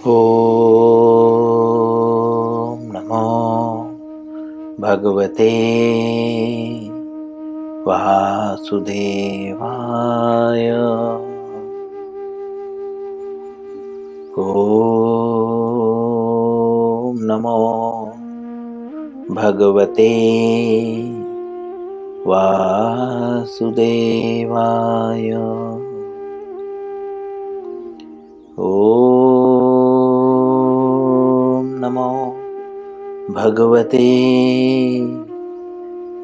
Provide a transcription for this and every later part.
ॐ नमो भगवते वासुदेवाय। ॐ नमो भगवते वासुदेवाय। ॐ नमो भगवते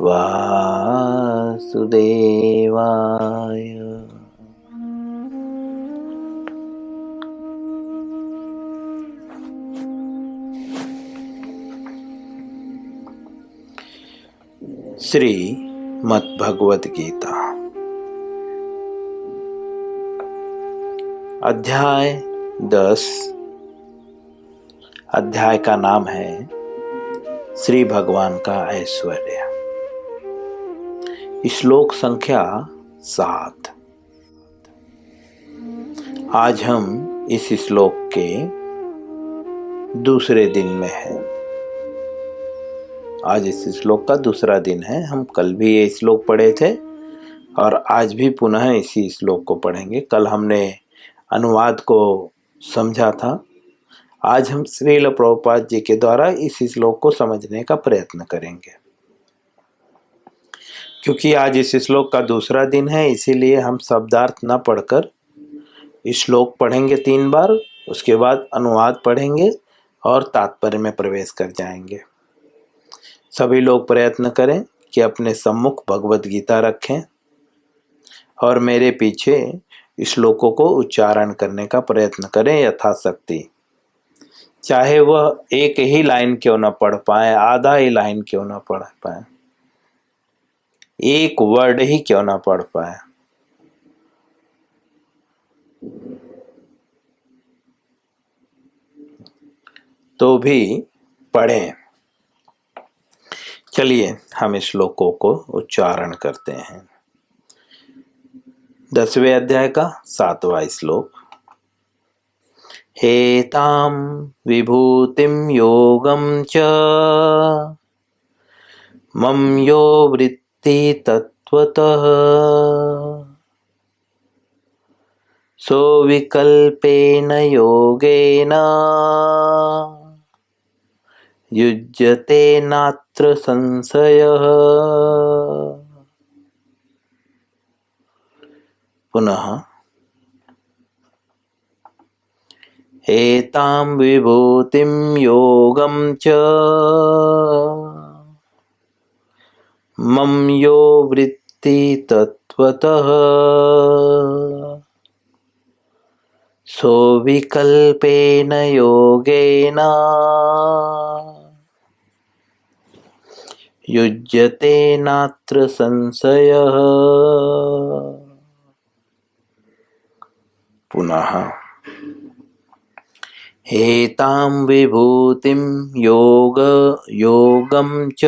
वासुदेवाय। श्रीमद्भगवद गीता अध्याय 10। अध्याय का नाम है श्री भगवान का ऐश्वर्य। श्लोक संख्या 7। आज हम इस श्लोक के दूसरे दिन में हैं। आज इस श्लोक का दूसरा दिन है। हम कल भी ये श्लोक पढ़े थे और आज भी पुनः इसी श्लोक को पढ़ेंगे। कल हमने अनुवाद को समझा था। आज हम श्रील प्रभुपाद जी के द्वारा इस श्लोक को समझने का प्रयत्न करेंगे। क्योंकि आज इस श्लोक का दूसरा दिन है, इसीलिए हम शब्दार्थ न पढ़कर श्लोक पढ़ेंगे 3 बार, उसके बाद अनुवाद पढ़ेंगे और तात्पर्य में प्रवेश कर जाएंगे। सभी लोग प्रयत्न करें कि अपने सम्मुख भगवद गीता रखें और मेरे पीछे श्लोकों को उच्चारण करने का प्रयत्न करें यथाशक्ति। चाहे वह एक ही लाइन क्यों न पढ़ पाए, आधा ही लाइन क्यों न पढ़ पाए, एक वर्ड ही क्यों न पढ़ पाए, तो भी पढ़ें। चलिए हम श्लोकों को उच्चारण करते हैं। 10वें अध्याय का 7वां श्लोक। हेतां विभूतिं योगं च मम यो वृत्ति तत्वतः सो विकल्पेन योगेन युज्यते नात्र संशयः। पुनः एतां विभूतिं योगं च मम यो वृत्ति तत्वतः सो विकल्पेन योगेन युज्यते नात्र संशयः। पुनः एतां विभूतिं योगं च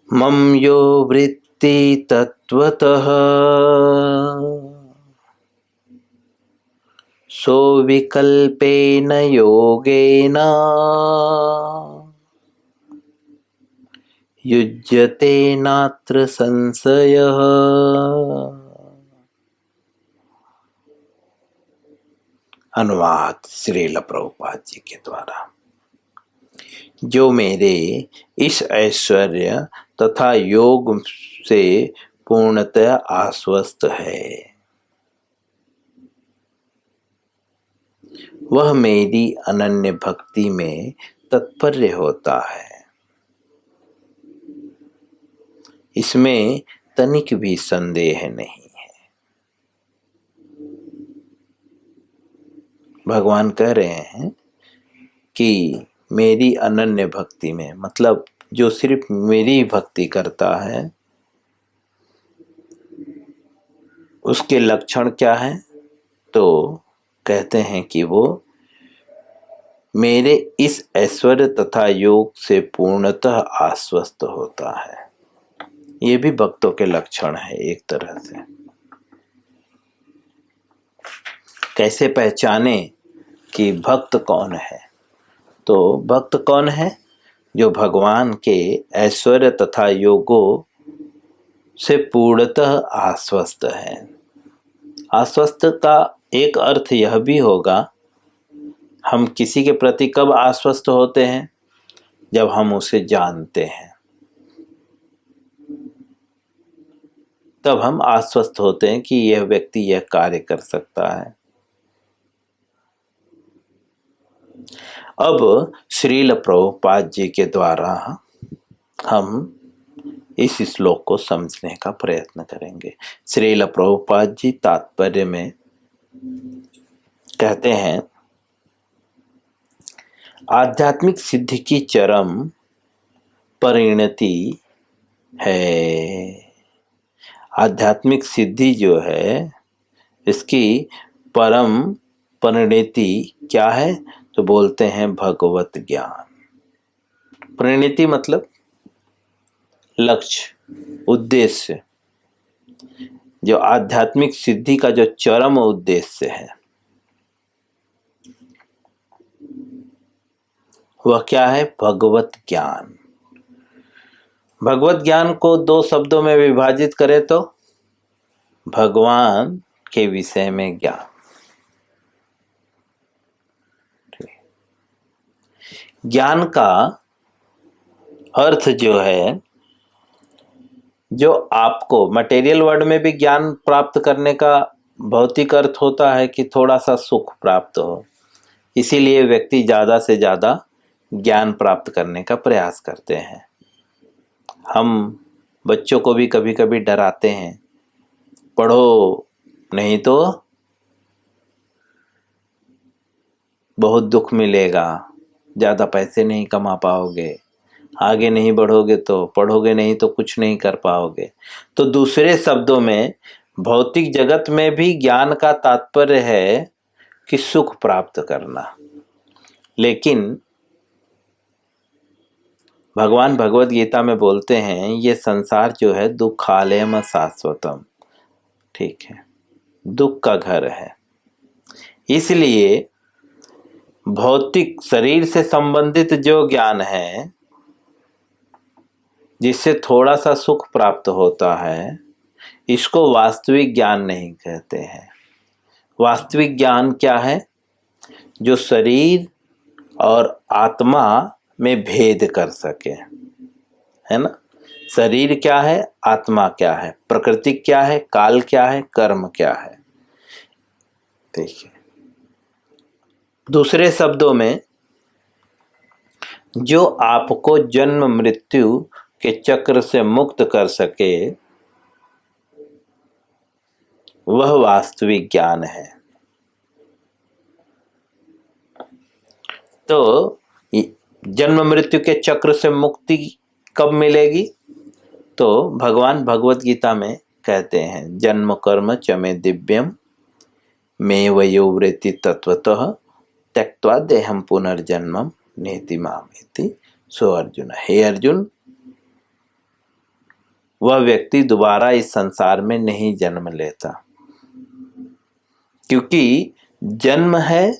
मम यो वृत्ति तत्वतः सो विकल्पेन योगेन युज्यते नात्र संशयः। अनुवाद श्रील प्रभुपाद जी के द्वारा। जो मेरे इस ऐश्वर्य तथा योग से पूर्णतः आश्वस्त है, वह मेरी अनन्य भक्ति में तत्पर होता है। इसमें तनिक भी संदेह नहीं है। भगवान कह रहे हैं कि मेरी अनन्य भक्ति में, मतलब जो सिर्फ मेरी भक्ति करता है, उसके लक्षण क्या हैं? तो कहते हैं कि वो मेरे इस ऐश्वर्य तथा योग से पूर्णतः आश्वस्त होता है। ये भी भक्तों के लक्षण है एक तरह से। कैसे पहचाने कि भक्त कौन है? तो भक्त कौन है? जो भगवान के ऐश्वर्य तथा योगों से पूर्णतः आश्वस्त है। आश्वस्त का एक अर्थ यह भी होगा, हम किसी के प्रति कब आश्वस्त होते हैं? जब हम उसे जानते हैं, तब हम आश्वस्त होते हैं कि यह व्यक्ति यह कार्य कर सकता है। अब श्रील प्रभुपाद जी के द्वारा हम इस श्लोक को समझने का प्रयत्न करेंगे। श्रील प्रभुपाद जी तात्पर्य में कहते हैं, आध्यात्मिक सिद्धि की चरम परिणति है। आध्यात्मिक सिद्धि जो है, इसकी परम परिणति क्या है? तो बोलते हैं भगवत ज्ञान। परिणति मतलब लक्ष्य, उद्देश्य। जो आध्यात्मिक सिद्धि का जो चरम उद्देश्य है, वह क्या है? भगवत ज्ञान। भगवत ज्ञान को दो शब्दों में विभाजित करें तो भगवान के विषय में ज्ञान। ज्ञान का अर्थ जो है, जो आपको मटेरियल वर्ल्ड में भी ज्ञान प्राप्त करने का भौतिक अर्थ होता है कि थोड़ा सा सुख प्राप्त हो, इसीलिए व्यक्ति ज़्यादा से ज़्यादा ज्ञान प्राप्त करने का प्रयास करते हैं। हम बच्चों को भी कभी कभी डराते हैं, पढ़ो नहीं तो बहुत दुख मिलेगा, ज़्यादा पैसे नहीं कमा पाओगे, आगे नहीं बढ़ोगे तो, पढ़ोगे नहीं तो कुछ नहीं कर पाओगे। तो दूसरे शब्दों में भौतिक जगत में भी ज्ञान का तात्पर्य है कि सुख प्राप्त करना। लेकिन भगवान भगवत गीता में बोलते हैं, ये संसार जो है दुखालयम शाश्वतम, ठीक है, दुख का घर है। इसलिए भौतिक शरीर से संबंधित जो ज्ञान है, जिससे थोड़ा सा सुख प्राप्त होता है, इसको वास्तविक ज्ञान नहीं कहते हैं। वास्तविक ज्ञान क्या है? जो शरीर और आत्मा में भेद कर सके, है ना। शरीर क्या है, आत्मा क्या है, प्रकृति क्या है, काल क्या है, कर्म क्या है। देखिए, दूसरे शब्दों में जो आपको जन्म मृत्यु के चक्र से मुक्त कर सके, वह वास्तविक ज्ञान है। तो जन्म मृत्यु के चक्र से मुक्ति कब मिलेगी? तो भगवान भगवत गीता में कहते हैं, जन्म कर्म च मे दिव्यम मे वयोवृत्ति तत्वतः त्यक्त्वा देहम पुनर्जन्मम नेति मामेति सो अर्जुन। हे अर्जुन, वह व्यक्ति दोबारा इस संसार में नहीं जन्म लेता, क्योंकि जन्म है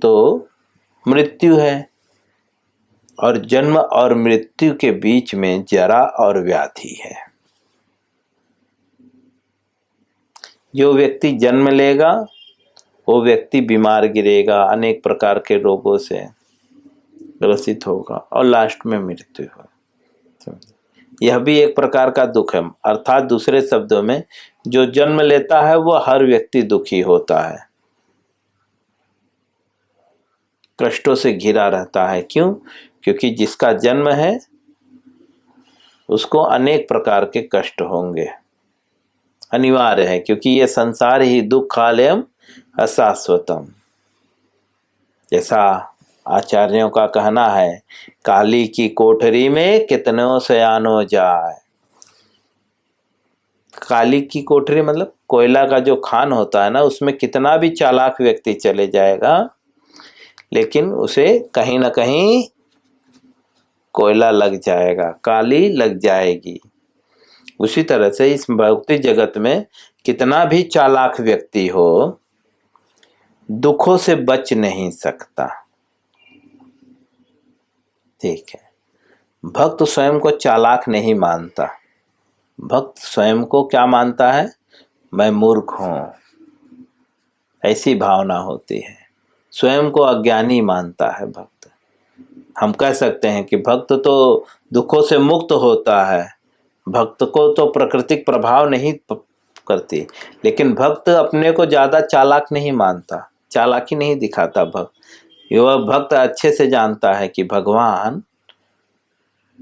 तो मृत्यु है, और जन्म और मृत्यु के बीच में जरा और व्याधि है। जो व्यक्ति जन्म लेगा वो व्यक्ति बीमार गिरेगा, अनेक प्रकार के रोगों से ग्रसित होगा और लास्ट में मृत्यु होगा। यह भी एक प्रकार का दुख है। अर्थात दूसरे शब्दों में, जो जन्म लेता है वह हर व्यक्ति दुखी होता है, कष्टों से घिरा रहता है। क्यों? क्योंकि जिसका जन्म है उसको अनेक प्रकार के कष्ट होंगे, अनिवार्य है, क्योंकि ये संसार ही दुखालयम अशाश्वतम। जैसा आचार्यों का कहना है, काली की कोठरी में कितनों सयानो जाए। काली की कोठरी मतलब कोयला का जो खान होता है ना, उसमें कितना भी चालाक व्यक्ति चले जाएगा, लेकिन उसे कहीं ना कहीं कोयला लग जाएगा, काली लग जाएगी। उसी तरह से इस भौतिक जगत में कितना भी चालाक व्यक्ति हो, दुखों से बच नहीं सकता। ठीक है। भक्त स्वयं को चालाक नहीं मानता। भक्त स्वयं को क्या मानता है? मैं मूर्ख हूं, ऐसी भावना होती है। स्वयं को अज्ञानी मानता है भक्त। हम कह सकते हैं कि भक्त तो दुखों से मुक्त होता है, भक्त को तो प्राकृतिक प्रभाव नहीं करती, लेकिन भक्त अपने को ज्यादा चालाक नहीं मानता, चालाकी नहीं दिखाता भक्त। वह भक्त अच्छे से जानता है कि भगवान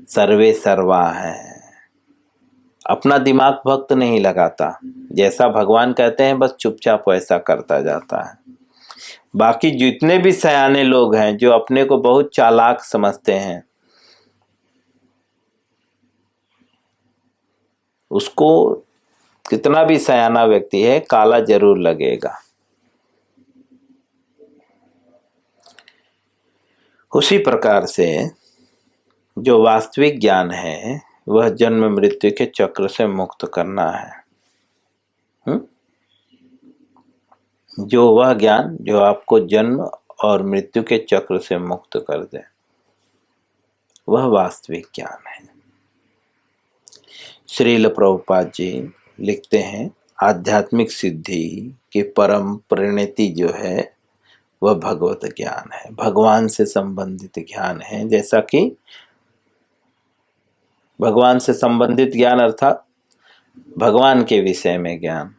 सर्वे सर्वा है। अपना दिमाग भक्त नहीं लगाता, जैसा भगवान कहते हैं बस चुपचाप वैसा करता जाता है। बाकी जितने भी सयाने लोग हैं जो अपने को बहुत चालाक समझते हैं, उसको कितना भी सयाना व्यक्ति है काला जरूर लगेगा। उसी प्रकार से जो वास्तविक ज्ञान है वह जन्म मृत्यु के चक्र से मुक्त करना है। जो वह ज्ञान जो आपको जन्म और मृत्यु के चक्र से मुक्त कर दे, वह वास्तविक ज्ञान है। श्रील प्रभुपाद जी लिखते हैं, आध्यात्मिक सिद्धि की परम परिणति जो है वह भगवत ज्ञान है, भगवान से संबंधित ज्ञान है। जैसा कि भगवान से संबंधित ज्ञान अर्थात भगवान के विषय में ज्ञान,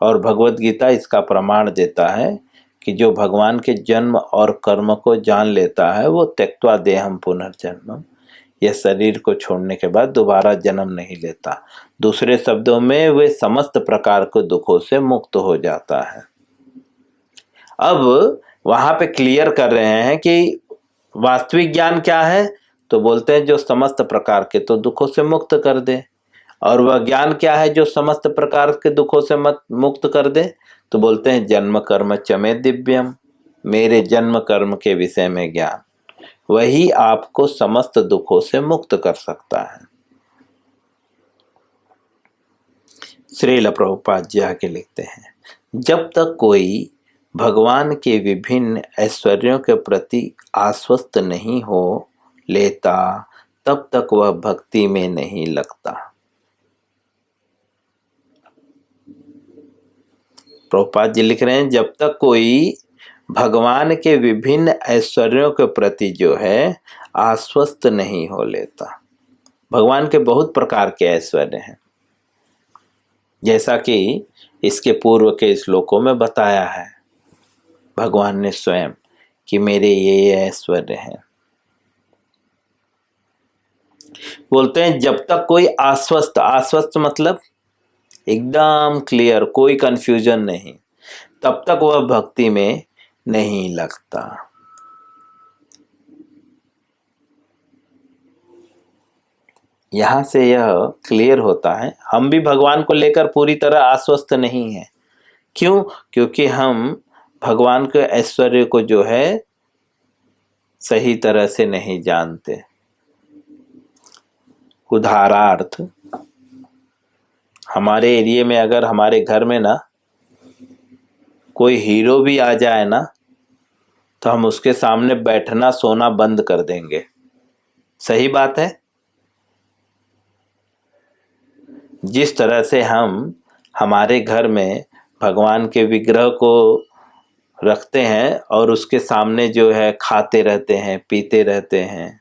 और भगवत गीता इसका प्रमाण देता है कि जो भगवान के जन्म और कर्म को जान लेता है वो त्यक्त्वा देहम पुनर्जन्मम, यह शरीर को छोड़ने के बाद दोबारा जन्म नहीं लेता। दूसरे शब्दों में वे समस्त प्रकार के दुखों से मुक्त हो जाता है। अब वहां पे क्लियर कर रहे हैं कि वास्तविक ज्ञान क्या है, तो बोलते हैं जो समस्त प्रकार के तो दुखों से मुक्त कर दे। और वह ज्ञान क्या है जो समस्त प्रकार के दुखों से मुक्त कर दे, तो बोलते हैं जन्म कर्म चमे दिव्यम, मेरे जन्म कर्म के विषय में ज्ञान, वही आपको समस्त दुखों से मुक्त कर सकता है। श्रील प्रभुपाद जी आगे लिखते हैं, जब तक कोई भगवान के विभिन्न ऐश्वर्यों के प्रति आश्वस्त नहीं हो लेता, तब तक वह भक्ति में नहीं लगता। प्रभुपाद जी लिख रहे हैं, जब तक कोई भगवान के विभिन्न ऐश्वर्यों के प्रति जो है आश्वस्त नहीं हो लेता। भगवान के बहुत प्रकार के ऐश्वर्य हैं, जैसा कि इसके पूर्व के श्लोकों में बताया है भगवान ने स्वयं कि मेरे ये ऐश्वर्य हैं। बोलते हैं जब तक कोई आश्वस्त, आश्वस्त मतलब एकदम क्लियर, कोई कंफ्यूजन नहीं, तब तक वह भक्ति में नहीं लगता। यहां से यह क्लियर होता है हम भी भगवान को लेकर पूरी तरह आश्वस्त नहीं हैं। क्यों? क्योंकि हम भगवान के ऐश्वर्य को जो है सही तरह से नहीं जानते। उदाहरणार्थ, हमारे एरिया में अगर हमारे घर में ना कोई हीरो भी आ जाए ना, तो हम उसके सामने बैठना सोना बंद कर देंगे। सही बात है। जिस तरह से हम हमारे घर में भगवान के विग्रह को रखते हैं और उसके सामने जो है खाते रहते हैं, पीते रहते हैं,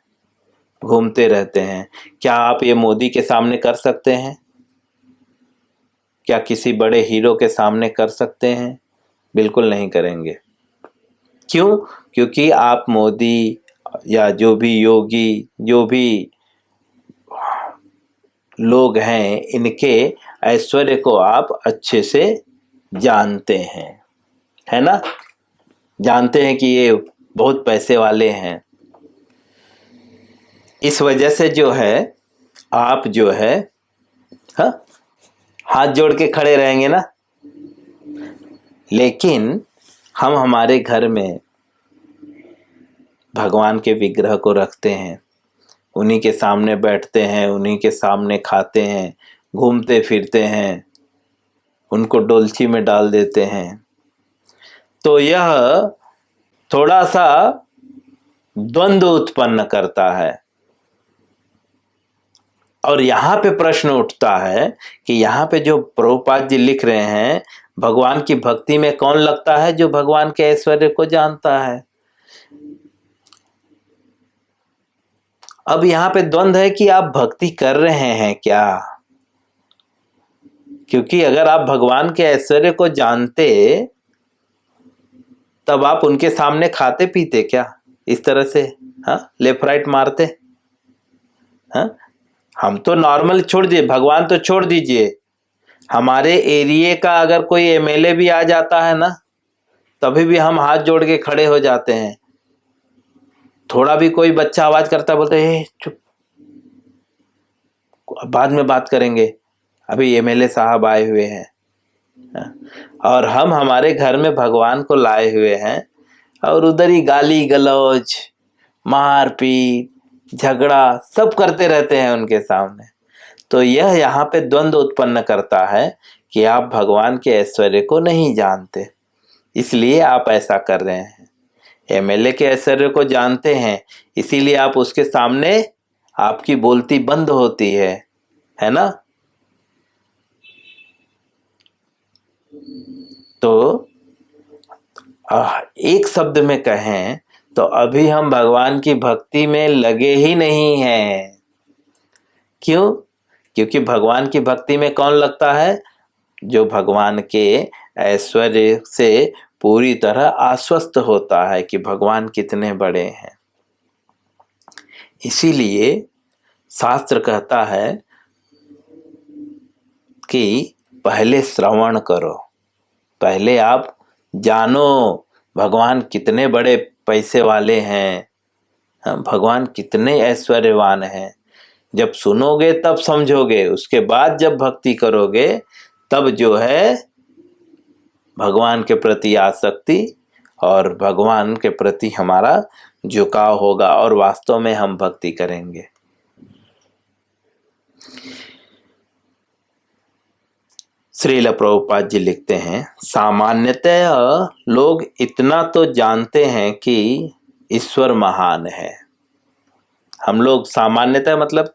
घूमते रहते हैं, क्या आप ये मोदी के सामने कर सकते हैं? क्या किसी बड़े हीरो के सामने कर सकते हैं? बिल्कुल नहीं करेंगे। क्यों? क्योंकि आप मोदी या जो भी योगी, जो भी लोग हैं, इनके ऐश्वर्य को आप अच्छे से जानते हैं, है ना? जानते हैं कि ये बहुत पैसे वाले हैं। इस वजह से जो है आप जो है हाथ जोड़ के खड़े रहेंगे ना। लेकिन हम हमारे घर में भगवान के विग्रह को रखते हैं, उन्हीं के सामने बैठते हैं, उन्हीं के सामने खाते हैं, घूमते फिरते हैं, उनको डोलची में डाल देते हैं, तो यह थोड़ा सा द्वंद्व उत्पन्न करता है। और यहां पे प्रश्न उठता है कि यहां पे जो प्रभुपाद जी लिख रहे हैं, भगवान की भक्ति में कौन लगता है? जो भगवान के ऐश्वर्य को जानता है। अब यहां पे द्वंद्व है कि आप भक्ति कर रहे हैं क्या? क्योंकि अगर आप भगवान के ऐश्वर्य को जानते तब आप उनके सामने खाते पीते क्या इस तरह से? हाँ, लेफ्ट राइट मारते? हाँ, हम तो नॉर्मल छोड़ दिए, भगवान तो छोड़ दीजिए, हमारे एरिया का अगर कोई एमएलए भी आ जाता है ना, तभी भी हम हाथ जोड़ के खड़े हो जाते हैं। थोड़ा भी कोई बच्चा आवाज करता बोलते हैं चुप, बाद में बात करेंगे, अभी एमएलए साहब आए हुए हैं। और हम हमारे घर में भगवान को लाए हुए हैं और उधर ही गाली गलौज, मारपीट, झगड़ा सब करते रहते हैं उनके सामने। तो यह यहाँ पे द्वंद्व उत्पन्न करता है कि आप भगवान के ऐश्वर्य को नहीं जानते, इसलिए आप ऐसा कर रहे हैं। एमएलए के ऐश्वर्य को जानते हैं, इसीलिए आप उसके सामने आपकी बोलती बंद होती है ना? तो एक शब्द में कहें तो अभी हम भगवान की भक्ति में लगे ही नहीं हैं। क्यों? क्योंकि भगवान की भक्ति में कौन लगता है? जो भगवान के ऐश्वर्य से पूरी तरह आश्वस्त होता है कि भगवान कितने बड़े हैं। इसीलिए शास्त्र कहता है कि पहले श्रवण करो, पहले आप जानो भगवान कितने बड़े पैसे वाले हैं, भगवान कितने ऐश्वर्यवान हैं। जब सुनोगे तब समझोगे, उसके बाद जब भक्ति करोगे तब जो है भगवान के प्रति आसक्ति और भगवान के प्रति हमारा झुकाव होगा और वास्तव में हम भक्ति करेंगे। श्रील प्रभुपाद जी लिखते हैं, सामान्यतः लोग इतना तो जानते हैं कि ईश्वर महान है। हम लोग सामान्यतः मतलब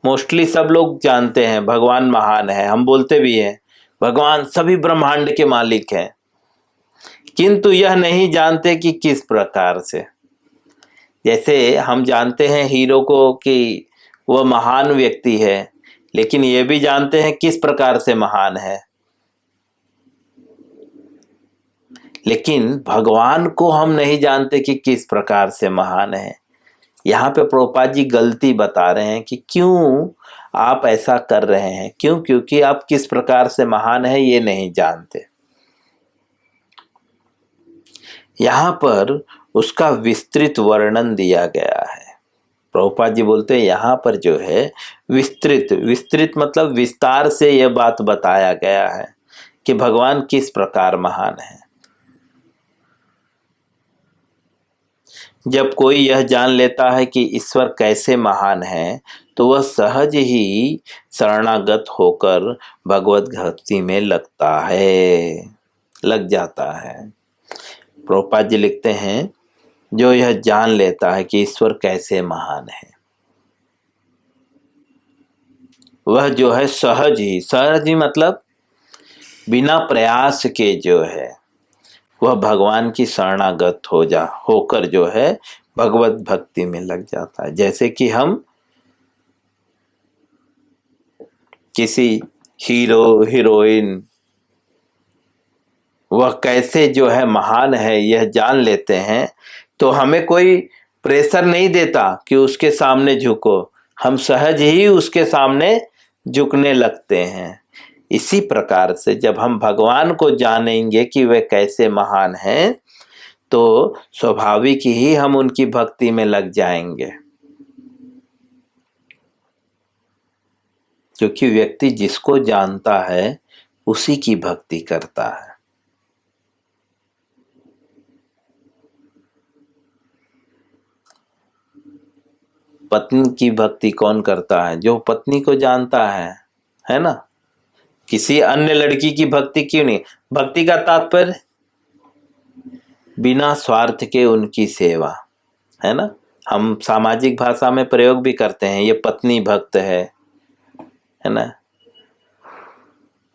मोस्टली सब लोग जानते हैं भगवान महान है, हम बोलते भी हैं भगवान सभी ब्रह्मांड के मालिक हैं, किंतु यह नहीं जानते कि किस प्रकार से। जैसे हम जानते हैं हीरो को कि वह महान व्यक्ति है, लेकिन ये भी जानते हैं किस प्रकार से महान है। लेकिन भगवान को हम नहीं जानते कि किस प्रकार से महान है। यहाँ पे प्रभुपाद जी गलती बता रहे हैं कि क्यों आप ऐसा कर रहे हैं। क्यों? क्योंकि आप किस प्रकार से महान है ये नहीं जानते। यहाँ पर उसका विस्तृत वर्णन दिया गया है। प्रभुपाद जी बोलते हैं यहाँ पर जो है विस्तृत मतलब विस्तार से यह बात बताया गया है कि भगवान किस प्रकार महान है। जब कोई यह जान लेता है कि ईश्वर कैसे महान है तो वह सहज ही शरणागत होकर भगवत भक्ति में लग जाता है। प्रभुपाद जी लिखते हैं, जो यह जान लेता है कि ईश्वर कैसे महान है वह जो है सहज ही मतलब बिना प्रयास के जो है वह भगवान की शरणागत होकर जो है भगवत भक्ति में लग जाता है। जैसे कि हम किसी हीरो हीरोइन वह कैसे जो है महान है यह जान लेते हैं तो हमें कोई प्रेशर नहीं देता कि उसके सामने झुको, हम सहज ही उसके सामने झुकने लगते हैं। इसी प्रकार से जब हम भगवान को जानेंगे कि वे कैसे महान हैं तो स्वाभाविक ही हम उनकी भक्ति में लग जाएंगे, क्योंकि व्यक्ति जिसको जानता है उसी की भक्ति करता है। पत्नी की भक्ति कौन करता है? जो पत्नी को जानता है ना। किसी अन्य लड़की की भक्ति क्यों नहीं? भक्ति का तात्पर्य बिना स्वार्थ के उनकी सेवा, है ना। हम सामाजिक भाषा में प्रयोग भी करते हैं, ये पत्नी भक्त है ना।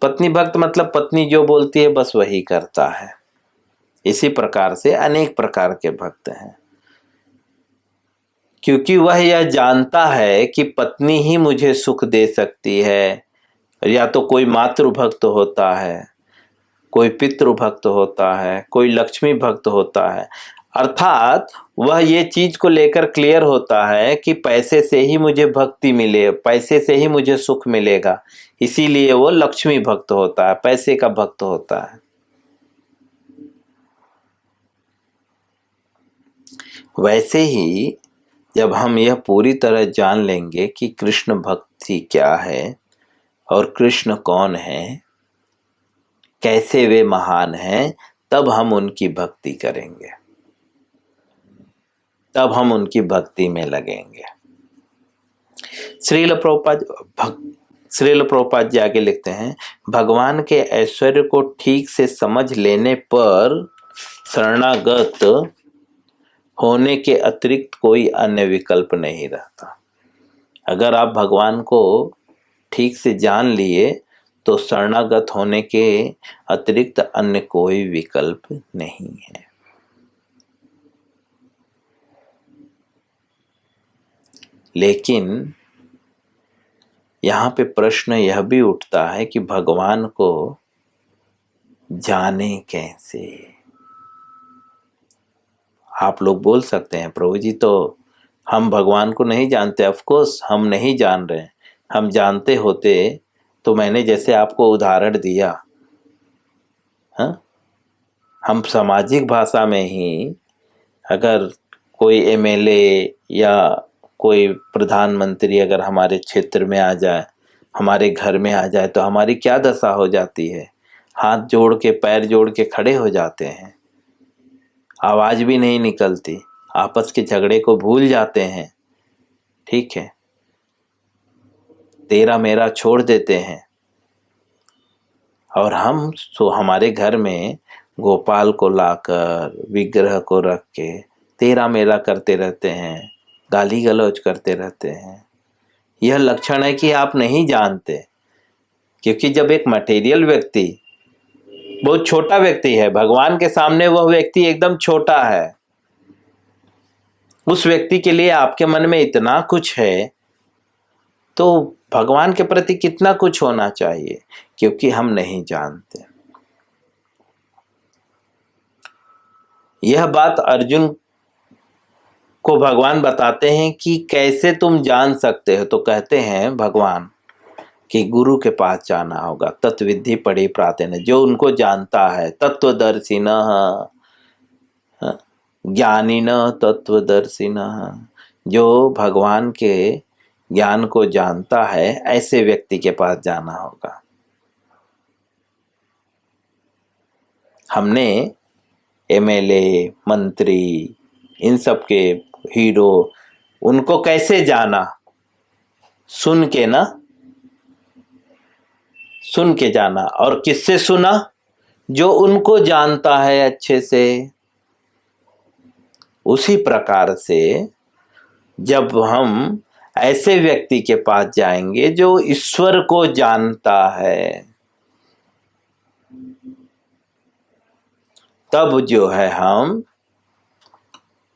पत्नी भक्त मतलब पत्नी जो बोलती है बस वही करता है। इसी प्रकार से अनेक प्रकार के भक्त हैं, क्योंकि वह यह जानता है कि पत्नी ही मुझे सुख दे सकती है। या तो कोई मातृ भक्त होता है, कोई पितृ भक्त होता है, कोई लक्ष्मी भक्त होता है। अर्थात वह ये चीज को लेकर क्लियर होता है कि पैसे से ही मुझे भक्ति मिले, पैसे से ही मुझे सुख मिलेगा, इसीलिए वो लक्ष्मी भक्त होता है, पैसे का भक्त होता है। वैसे ही जब हम यह पूरी तरह जान लेंगे कि कृष्ण भक्ति क्या है और कृष्ण कौन है, कैसे वे महान हैं, तब हम उनकी भक्ति करेंगे, तब हम उनकी भक्ति में लगेंगे। श्रील प्रभुपाद जी आगे लिखते हैं, भगवान के ऐश्वर्य को ठीक से समझ लेने पर शरणागत होने के अतिरिक्त कोई अन्य विकल्प नहीं रहता। अगर आप भगवान को ठीक से जान लिए तो शरणागत होने के अतिरिक्त अन्य कोई विकल्प नहीं है। लेकिन यहाँ पे प्रश्न यह भी उठता है कि भगवान को जाने कैसे। आप लोग बोल सकते हैं, प्रभु जी तो हम भगवान को नहीं जानते। ऑफ कोर्स हम नहीं जान रहे, हम जानते होते तो मैंने जैसे आपको उदाहरण दिया, हाँ, हम सामाजिक भाषा में ही अगर कोई एमएलए या कोई प्रधानमंत्री अगर हमारे क्षेत्र में आ जाए, हमारे घर में आ जाए, तो हमारी क्या दशा हो जाती है। हाथ जोड़ के पैर जोड़ के खड़े हो जाते हैं, आवाज भी नहीं निकलती, आपस के झगड़े को भूल जाते हैं, ठीक है, तेरा मेरा छोड़ देते हैं। और हम तो हमारे घर में गोपाल को लाकर विग्रह को रख के तेरा मेरा करते रहते हैं, गाली गलौज करते रहते हैं। यह लक्षण है कि आप नहीं जानते। क्योंकि जब एक मटेरियल व्यक्ति, बहुत छोटा व्यक्ति है, भगवान के सामने वह व्यक्ति एकदम छोटा है, उस व्यक्ति के लिए आपके मन में इतना कुछ है, तो भगवान के प्रति कितना कुछ होना चाहिए। क्योंकि हम नहीं जानते। यह बात अर्जुन को भगवान बताते हैं कि कैसे तुम जान सकते हो। तो कहते हैं भगवान कि गुरु के पास जाना होगा, तत्विद्धि पढ़ी प्रातः, जो उनको जानता है, तत्वदर्शिनः ज्ञानिनः तत्वदर्शिनः, जो भगवान के ज्ञान को जानता है, ऐसे व्यक्ति के पास जाना होगा। हमने एमएलए, मंत्री, इन सब के हीरो, उनको कैसे जाना? सुन के ना, सुन के जाना। और किससे सुना? जो उनको जानता है अच्छे से। उसी प्रकार से जब हम ऐसे व्यक्ति के पास जाएंगे जो ईश्वर को जानता है, तब जो है हम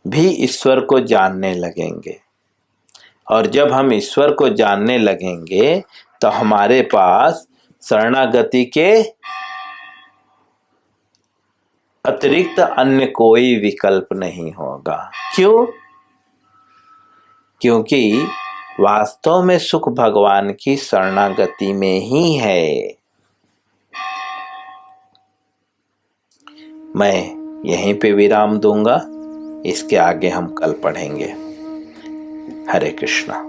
भी ईश्वर को जानने लगेंगे। और जब हम ईश्वर को जानने लगेंगे तो हमारे पास शरणागति के अतिरिक्त अन्य कोई विकल्प नहीं होगा। क्यों? क्योंकि वास्तव में सुख भगवान की शरणागति में ही है। मैं यहीं पे विराम दूंगा, इसके आगे हम कल पढ़ेंगे। हरे कृष्णा।